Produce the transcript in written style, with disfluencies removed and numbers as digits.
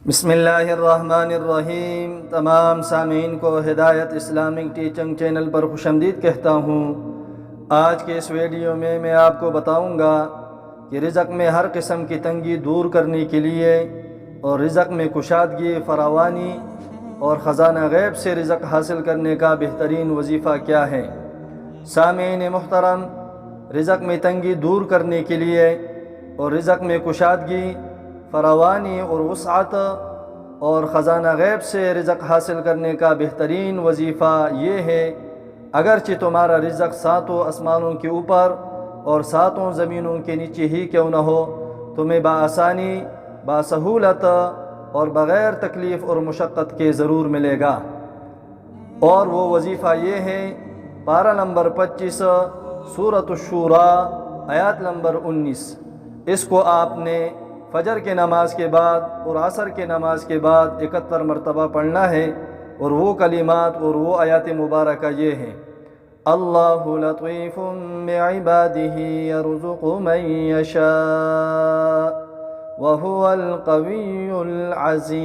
بسم اللہ الرحمن الرحیم۔ تمام سامعین کو ہدایت اسلامک ٹیچنگ چینل پر خوش آمدید کہتا ہوں۔ آج کے اس ویڈیو میں آپ کو بتاؤں گا کہ رزق میں ہر قسم کی تنگی دور کرنے کے لیے اور رزق میں کشادگی، فراوانی اور خزانہ غیب سے رزق حاصل کرنے کا بہترین وظیفہ کیا ہے۔ سامعین محترم، رزق میں تنگی دور کرنے کے لیے اور رزق میں کشادگی، فراوانی اور وسعت اور خزانہ غیب سے رزق حاصل کرنے کا بہترین وظیفہ یہ ہے، اگرچہ تمہارا رزق ساتوں آسمانوں کے اوپر اور ساتوں زمینوں کے نیچے ہی کیوں نہ ہو، تمہیں بآسانی، باسہولت اور بغیر تکلیف اور مشقت کے ضرور ملے گا۔ اور وہ وظیفہ یہ ہے، پارہ نمبر 25 سورۃ الشورى آیات نمبر 19۔ اس کو آپ نے فجر کے نماز کے بعد اور عصر کے نماز کے بعد 71 مرتبہ پڑھنا ہے، اور وہ کلمات اور وہ آیات مبارکہ یہ ہیں: اللہ لطیف بعبادہ یرزق من یشاء وہو القوی العزیز۔